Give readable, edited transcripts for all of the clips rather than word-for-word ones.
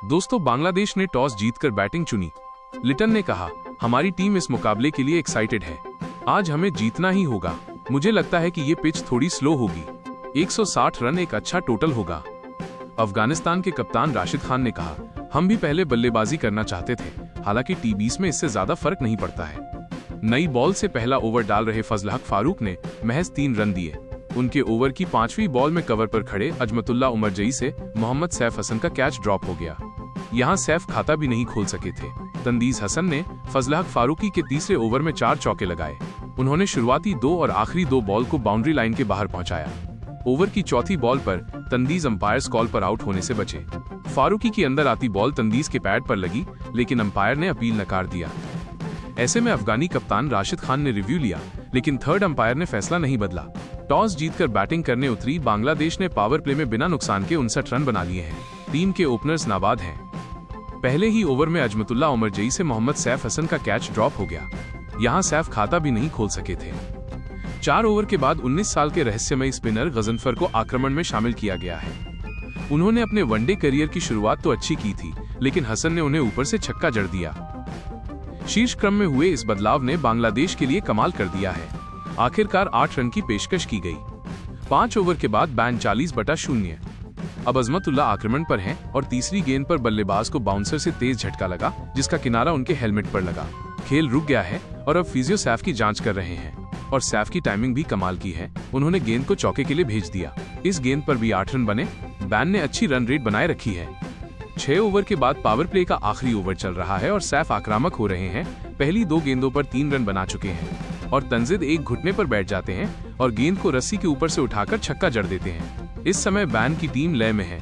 दोस्तों, बांग्लादेश ने टॉस जीतकर बैटिंग चुनी। लिटन ने कहा, हमारी टीम इस मुकाबले के लिए एक्साइटेड है। आज हमें जीतना ही होगा। मुझे लगता है कि ये पिच थोड़ी स्लो होगी। 160 रन एक अच्छा टोटल होगा। अफगानिस्तान के कप्तान राशिद खान ने कहा, हम भी पहले बल्लेबाजी करना चाहते थे, हालांकि टी20 में इससे ज्यादा फर्क नहीं पड़ता है। नई बॉल से पहला ओवर डाल रहे फजल हक फारूक ने महज 3 रन दिए। उनके ओवर की 5वीं बॉल में कवर पर खड़े अजमतुल्ला उमरजई से मोहम्मद सैफ हसन का कैच ड्रॉप हो गया। यहां सैफ खाता भी नहीं खोल सके थे। तंदीज हसन ने फजल हक फारूकी के तीसरे ओवर में 4 चौके लगाए। उन्होंने शुरुआती 2 और आखिरी 2 बॉल को बाउंड्री लाइन के बाहर पहुंचाया। ओवर की चौथी बॉल पर तंदीज अंपायर्स कॉल पर आउट होने से बचे। फारूकी की अंदर आती बॉल तंदीज के पैड पर लगी, लेकिन अंपायर ने अपील नकार दिया। ऐसे में अफगानी कप्तान राशिद खान ने रिव्यू लिया, लेकिन थर्ड अंपायर ने फैसला नहीं बदला। टॉस जीतकर बैटिंग करने उतरी बांग्लादेश ने पावर प्ले में बिना नुकसान के 59 रन बना लिए हैं। टीम के ओपनर्स नाबाद हैं। पहले ही ओवर में अजमतुल्ला उमरजई से मोहम्मद सैफ हसन का कैच ड्रॉप हो गया। यहां सैफ खाता भी नहीं खोल सके थे। 4 ओवर के बाद 19 साल के रहस्यमयी स्पिनर गजनफर को आक्रमण में शामिल किया गया है। उन्होंने अपने वनडे करियर की शुरुआत तो अच्छी की थी, लेकिन हसन ने उन्हें ऊपर से छक्का जड़ दिया। शीर्ष क्रम में हुए इस बदलाव ने बांग्लादेश के लिए कमाल कर दिया है। आखिरकार 8 रन की पेशकश की गई। 5 ओवर के बाद बैन 40/0। अब अजमतुल्ला आक्रमण पर हैं और तीसरी गेंद पर बल्लेबाज को बाउंसर से तेज झटका लगा, जिसका किनारा उनके हेलमेट पर लगा। खेल रुक गया है और अब फिजियो सैफ की जांच कर रहे हैं। और सैफ की टाइमिंग भी कमाल की है। उन्होंने गेंद को चौके के लिए भेज दिया। इस गेंद पर भी 8 रन बने। बैन ने अच्छी रन रेट बनाए रखी है। 6 ओवर के बाद पावर प्ले का आखिरी ओवर चल रहा है और सैफ आक्रामक हो रहे हैं। पहली 2 गेंदों पर 3 रन बना चुके हैं और तंजिद एक घुटने पर बैठ जाते हैं और गेंद को रस्सी के ऊपर से उठाकर छक्का जड़ देते हैं। इस समय बैन की टीम लय में है।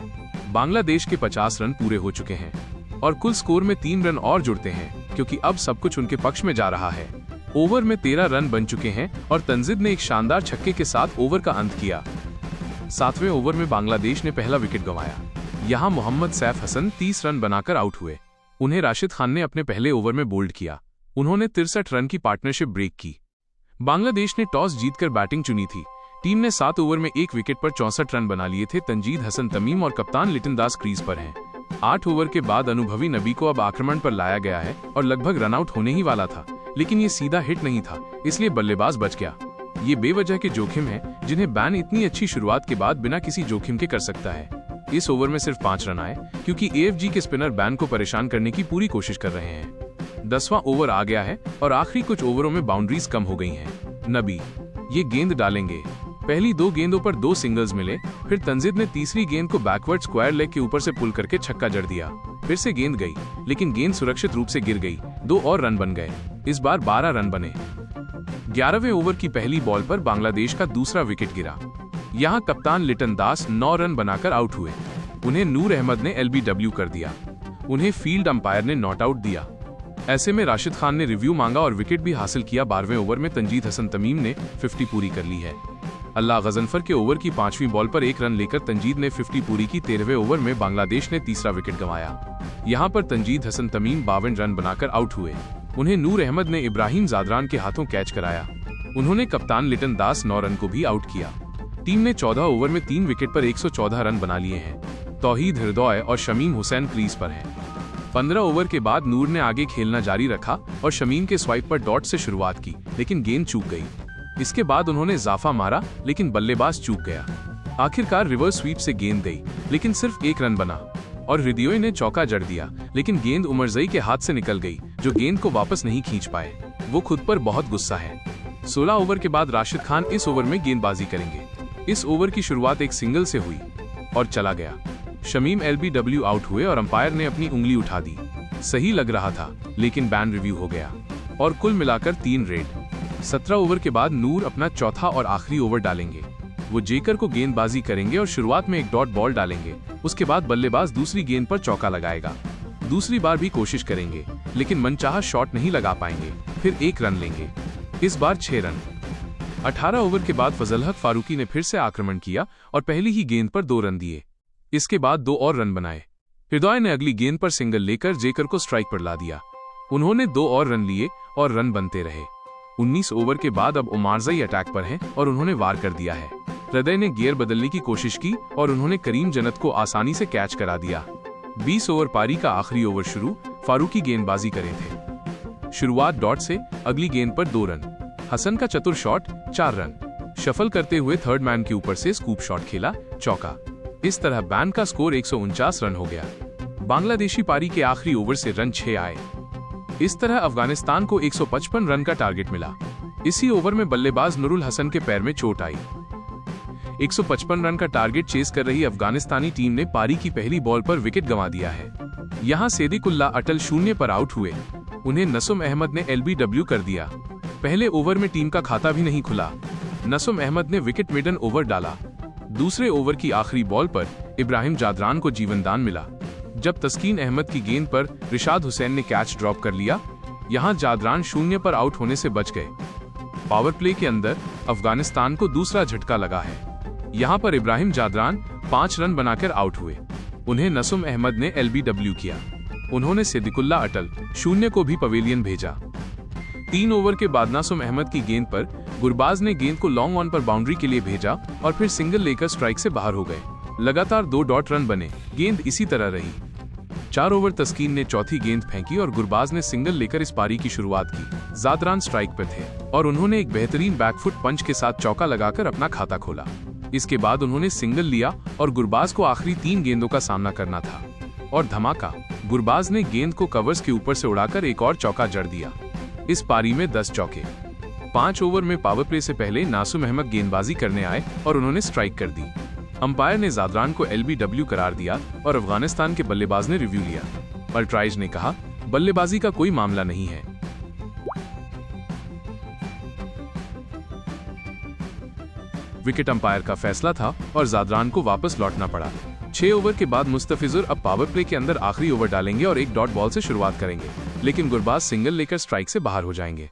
बांग्लादेश के 50 रन पूरे हो चुके हैं और कुल स्कोर में 3 रन और जुड़ते हैं, क्योंकि अब सब कुछ उनके पक्ष में जा रहा है। ओवर में 13 रन बन चुके हैं और तंजिद ने एक शानदार छक्के के साथ ओवर का अंत किया। 7वें ओवर में बांग्लादेश ने पहला विकेट गंवाया। यहाँ मोहम्मद सैफ हसन 30 रन बनाकर आउट हुए। उन्हें राशिद खान ने अपने पहले ओवर में बोल्ड किया। उन्होंने 63 रन की पार्टनरशिप ब्रेक की। बांग्लादेश ने टॉस जीतकर बैटिंग चुनी थी। टीम ने 7 ओवर में 1 विकेट पर 64 रन बना लिए थे। तंजीद हसन तमीम और कप्तान लिटन दास क्रीज पर हैं। 8 ओवर के बाद अनुभवी नबी को अब आक्रमण पर लाया गया है और लगभग रनआउट होने ही वाला था, लेकिन ये सीधा हिट नहीं था, इसलिए बल्लेबाज बच गया। ये बेवजह के जोखिम हैं, जिन्हें बैन इतनी अच्छी शुरुआत के बाद बिना किसी जोखिम के कर सकता है। इस ओवर में सिर्फ 5 रन आए, क्योंकि AFG के स्पिनर बैन को परेशान करने की पूरी कोशिश कर रहे हैं। 10वां ओवर आ गया है और आखिरी कुछ ओवरों में बाउंड्रीज कम हो गई हैं। नबी ये गेंद डालेंगे। पहली 2 गेंदों पर 2 सिंगल्स मिले। फिर तंजिद ने तीसरी गेंद को बैकवर्ड स्क्वायर लेग के ऊपर से पुल करके छक्का जड़ दिया। फिर से गेंद गई, लेकिन गेंद सुरक्षित रूप से गिर गई। 2 और रन बन गए। इस बार 12 रन बने। 11वें ओवर की पहली बॉल पर बांग्लादेश का दूसरा विकेट गिरा। यहाँ कप्तान लिटन दास 9 रन बनाकर आउट हुए। उन्हें नूर अहमद ने LBW कर दिया। उन्हें फील्ड अंपायर ने नॉट आउट दिया। ऐसे में राशिद खान ने रिव्यू मांगा और विकेट भी हासिल किया। 12वें ओवर में तंजीद हसन तमीम ने 50 पूरी कर ली है। अल्लाह गजनफर के ओवर की 5वीं बॉल पर 1 रन लेकर तंजीद ने 50 पूरी की। 13वें ओवर में बांग्लादेश ने तीसरा विकेट गंवाया। यहाँ पर तंजीद हसन तमीम 52 रन बनाकर आउट हुए। उन्हें नूर अहमद ने इब्राहिम जादरान के हाथों कैच कराया। उन्होंने कप्तान लिटन दास 9 रन को भी आउट किया। टीम ने 14 ओवर में 3 विकेट पर 114 रन बना लिए हैं। तौहीद हृदय और शमीम हुसैन क्रीज पर हैं। 15 ओवर के बाद नूर ने आगे खेलना जारी रखा और शमीम के स्वाइप पर डॉट से शुरुआत की, लेकिन गेंद चूक गई। इसके बाद उन्होंने जाफा मारा, लेकिन बल्लेबाज चूक गया। आखिरकार रिवर्स स्वीप से गेंद गई, लेकिन सिर्फ 1 रन बना और हृदय ने चौका जड़ दिया, लेकिन गेंद उमरजई के हाथ से निकल गई, जो गेंद को वापस नहीं खींच पाए। वो खुद पर बहुत गुस्सा है। 16 ओवर के बाद राशिद खान इस ओवर में गेंदबाजी करेंगे। इस ओवर की शुरुआत एक सिंगल से हुई और चला गया। शमीम LBW आउट हुए और अंपायर ने अपनी उंगली उठा दी। सही लग रहा था, लेकिन बैन रिव्यू हो गया और कुल मिलाकर 3 रेड। 17 ओवर के बाद नूर अपना चौथा और आखिरी ओवर डालेंगे। वो जेकर को गेंदबाजी करेंगे और शुरुआत में एक डॉट बॉल डालेंगे। उसके बाद बल्लेबाज दूसरी गेंद पर चौका लगाएगा। दूसरी बार भी कोशिश करेंगे, लेकिन मनचाहा शॉट नहीं लगा पाएंगे। फिर 1 रन लेंगे। इस बार 6 रन। 18 ओवर के बाद फजल हक फारूकी ने फिर से आक्रमण किया और पहली ही गेंद पर 2 रन दिए। इसके बाद 2 और रन बनाए। हृदय ने अगली गेंद पर सिंगल लेकर जेकर को स्ट्राइक पर ला दिया। उन्होंने 2 और रन लिए और रन बनते रहे। 19 ओवर के बाद अब उमरजई अटैक पर हैं और उन्होंने वार कर दिया है। हृदय ने गियर बदलने की कोशिश की और उन्होंने करीम जन्नत को आसानी से कैच करा दिया। 20 ओवर पारी का आखिरी ओवर शुरू, फारूकी गेंदबाजी करे थे। शुरुआत डॉट से, अगली गेंद पर 2 रन। हसन का चतुर शॉट, 4 रन। शफल करते हुए थर्ड मैन के ऊपर से स्कूप शॉट खेला, चौका। इस तरह बैन का स्कोर 149 रन हो गया। बांग्लादेशी पारी के आखिरी ओवर से रन 6 आए। इस तरह अफगानिस्तान को 155 रन का टारगेट मिला। इसी ओवर में बल्लेबाज नुरुल हसन के पैर में चोट आई। 155 रन का टारगेट चेस कर रही अफगानिस्तानी टीम ने पारी की पहली बॉल पर विकेट गंवा दिया है। यहां सेदिकुल्ला अटल 0 पर आउट हुए। उन्हें नसुम अहमद ने LBW कर दिया। पहले ओवर में टीम का खाता भी नहीं खुला। नसुम अहमद ने विकेट मिडन ओवर डाला। दूसरे ओवर की आखिरी बॉल पर इब्राहिम जादरान को जीवनदान मिला, जब तस्कीन अहमद की गेंद पर रिशाद हुसैन ने कैच ड्रॉप कर लिया। यहां जादरान 0 पर आउट होने से बच गए। पावर प्ले के अंदर अफगानिस्तान को दूसरा झटका लगा है। यहां पर इब्राहिम जादरान 5 रन बनाकर आउट हुए। उन्हें नसुम अहमद ने LBW किया। उन्होंने सिद्दीकुल्ला अटल 0 को भी पवेलियन भेजा। 3 ओवर के बाद नसुम अहमद की गेंद पर गुरबाज ने गेंद को लॉन्ग ऑन पर बाउंड्री के लिए भेजा और फिर सिंगल लेकर स्ट्राइक से बाहर हो गए। लगातार 2 डॉट रन बने। गेंद इसी तरह रही। 4 ओवर तस्कीन ने चौथी गेंद फेंकी और गुरबाज ने सिंगल लेकर इस पारी की शुरुआत की। जादरान स्ट्राइक पर थे और उन्होंने एक बेहतरीन बैकफुट पंच के साथ चौका लगाकर अपना खाता खोला। इसके बाद उन्होंने सिंगल लिया और गुरबाज को आखिरी 3 गेंदों का सामना करना था। और धमाका, गुरबाज ने गेंद को कवर्स के ऊपर से उड़ाकर एक और चौका जड़ दिया। इस पारी में 10 चौके। 5 ओवर में पावर प्ले से पहले नासुम अहमद गेंदबाजी करने आए और उन्होंने स्ट्राइक कर दी। अंपायर ने जादरान को LBW करार दिया और अफगानिस्तान के बल्लेबाज ने रिव्यू लिया। अल्ट्राइज ने कहा, बल्लेबाजी का कोई मामला नहीं है। विकेट अंपायर का फैसला था और जादरान को वापस लौटना पड़ा। 6 ओवर के बाद मुस्तफिजुर अब पावर प्ले के अंदर आखिरी ओवर डालेंगे और एक डॉट बॉल से शुरुआत करेंगे, लेकिन गुरबाज सिंगल लेकर स्ट्राइक से बाहर हो जाएंगे।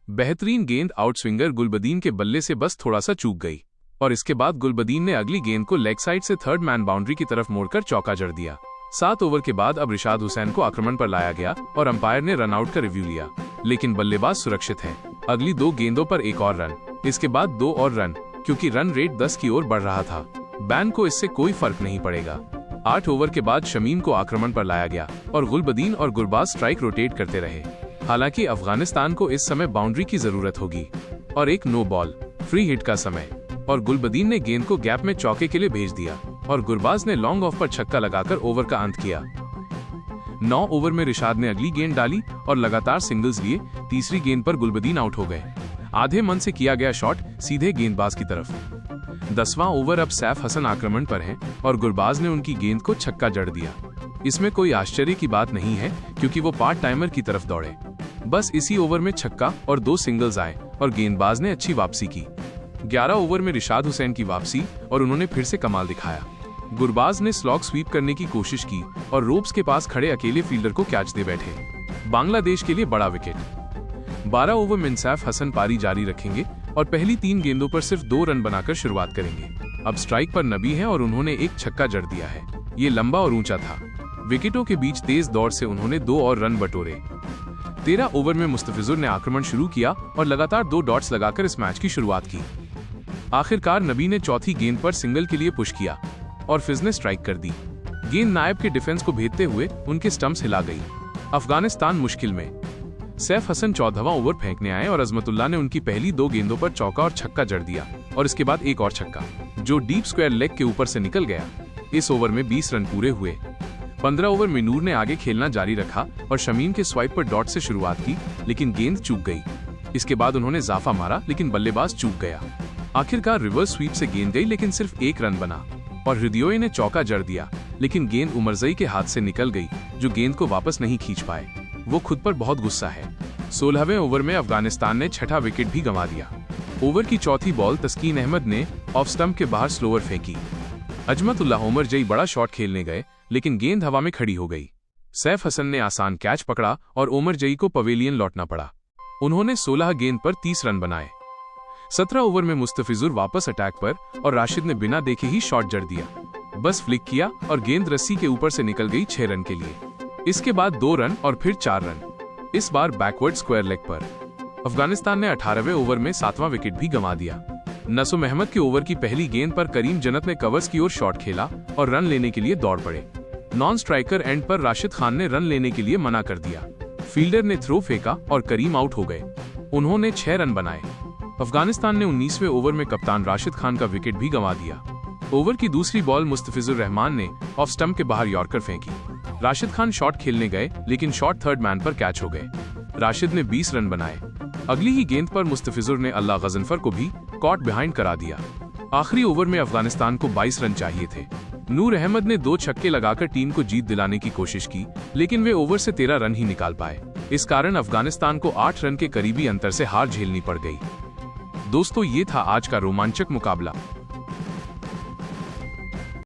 बेहतरीन गेंद आउट स्विंगर गुलबदीन के बल्ले से बस थोड़ा सा चूक गई और इसके बाद गुलबदीन ने अगली गेंद को लेग साइड से थर्ड मैन बाउंड्री की तरफ मोड़कर चौका जड़ दिया। 7 ओवर के बाद अब रिशाद हुसैन को आक्रमण पर लाया गया और अंपायर ने रन आउट का रिव्यू लिया, लेकिन बल्लेबाज सुरक्षित है। अगली 2 गेंदों पर एक और रन, इसके बाद 2 और रन, क्योंकि रन रेट 10 की ओर बढ़ रहा था। बैन को इससे कोई फर्क नहीं पड़ेगा। 8 ओवर के बाद शमीम को आक्रमण पर लाया गया और गुलबदीन और गुरबाज स्ट्राइक रोटेट करते रहे। हालांकि अफगानिस्तान को इस समय बाउंड्री की जरूरत होगी और एक नो बॉल फ्री हिट का समय, और गुलबदीन ने गेंद को गैप में चौके के लिए भेज दिया और गुरबाज ने लॉन्ग ऑफ पर छक्का लगाकर ओवर का अंत किया। 9 ओवर में रिशाद ने अगली गेंद डाली और लगातार सिंगल्स लिए। तीसरी गेंद पर गुलबदीन आउट हो गए। आधे मन से किया गया शॉट सीधे गेंदबाज की तरफ। 10वां ओवर अब सैफ हसन आक्रमण पर हैं और गुरबाज ने उनकी गेंद को छक्का जड़ दिया। इसमें कोई आश्चर्य की बात नहीं है, क्योंकि वो पार्ट टाइमर की तरफ दौड़े। बस इसी ओवर में छक्का और 2 सिंगल्स आए और गेंदबाज ने अच्छी वापसी की। 11 ओवर में रिशाद हुसैन की वापसी और उन्होंने फिर से कमाल दिखाया। गुरबाज ने स्लॉग स्वीप करने की कोशिश की और रोप्स के पास खड़े अकेले फील्डर को कैच दे बैठे। बांग्लादेश के लिए बड़ा विकेट। 12 ओवर में सैफ हसन पारी जारी रखेंगे और पहली 3 गेंदों पर सिर्फ 2 रन बनाकर शुरुआत करेंगे। अब स्ट्राइक पर नबी है और उन्होंने एक छक्का जड़ दिया है। ये लंबा और ऊंचा था। विकेटों के बीच तेज दौड़ से उन्होंने 2 और रन बटोरे। 13 ओवर में मुस्तफिजुर ने आक्रमण शुरू किया और लगातार 2 डॉट्स लगाकर इस मैच की शुरुआत की। आखिरकार नबी ने चौथी गेंद पर सिंगल के लिए पुश किया और फिज ने स्ट्राइक कर दी। गेंद नायब के डिफेंस को भेदते हुए उनके स्टंप्स हिला गई। अफगानिस्तान मुश्किल में। सैफ हसन 14वां ओवर फेंकने आए और अजमतुल्लाह ने उनकी पहली 2 गेंदों पर चौका और छक्का जड़ दिया और इसके बाद एक और छक्का, जो डीप स्क्वायर लेग के ऊपर से निकल गया। इस ओवर में 20 रन पूरे हुए। 15 ओवर में नूर ने आगे खेलना जारी रखा और शमीम के स्वाइप पर डॉट से शुरुआत की, लेकिन गेंद चूक गई। इसके बाद उन्होंने जाफा मारा, लेकिन बल्लेबाज चूक गया। आखिरकार रिवर्स स्वीप से गेंद गई, लेकिन सिर्फ 1 रन बना और हृदयोई ने चौका जड़ दिया, लेकिन गेंद उमरजई के हाथ से निकल गई, जो गेंद को वापस नहीं खींच पाए। वो खुद पर बहुत गुस्सा है। 16वें ओवर में अफगानिस्तान ने 6ठा विकेट भी गंवा दिया। ओवर की चौथी बॉल तस्कीन अहमद ने ऑफ स्टंप के बाहर स्लोअर फेंकी। अजमतुल्लाह उमर जई बड़ा शॉट खेलने गए, लेकिन गेंद हवा में खड़ी हो गई। सैफ हसन ने आसान कैच पकड़ा और उमर जई को पवेलियन लौटना पड़ा। उन्होंने 16 गेंद पर 30 रन बनाए। 17 ओवर में मुस्तफिजुर वापस अटैक पर और राशिद ने बिना देखे ही शॉट जड़ दिया। बस फ्लिक किया और गेंद रस्सी के ऊपर से निकल गई 6 रन के लिए। इसके बाद 2 रन और फिर 4 रन, इस बार बैकवर्ड स्क्वायर लेग पर। अफगानिस्तान ने 18वें ओवर में 7वां विकेट भी गंवा दिया। नसूम अहमद के ओवर की पहली गेंद पर करीम जन्नत ने कवर्स की ओर शॉट खेला और रन लेने के लिए दौड़ पड़े। नॉन स्ट्राइकर एंड पर राशिद खान ने रन लेने के लिए मना कर दिया। फील्डर ने थ्रो फेंका और करीम आउट हो गए। उन्होंने 6 रन बनाए। अफगानिस्तान ने 19वें ओवर में कप्तान राशिद खान का विकेट भी गंवा दिया। ओवर की दूसरी बॉल मुस्तफिजुर रहमान ने ऑफ स्टंप के बाहर यॉर्कर फेंकी। राशिद खान शॉट खेलने गए, लेकिन शॉट थर्ड मैन पर कैच हो गए। राशिद ने 20 रन बनाए। अगली ही गेंद पर मुस्तफिजुर ने अल्लाह गजनफर को भी कॉट बिहाइंड करा दिया। आखिरी ओवर में अफगानिस्तान को 22 रन चाहिए थे। नूर अहमद ने 2 छक्के लगाकर टीम को जीत दिलाने की कोशिश की, लेकिन वे ओवर से 13 रन ही निकाल पाए। इस कारण अफगानिस्तान को 8 रन के करीबी अंतर से हार झेलनी पड़ गई। दोस्तों, ये था आज का रोमांचक मुकाबला।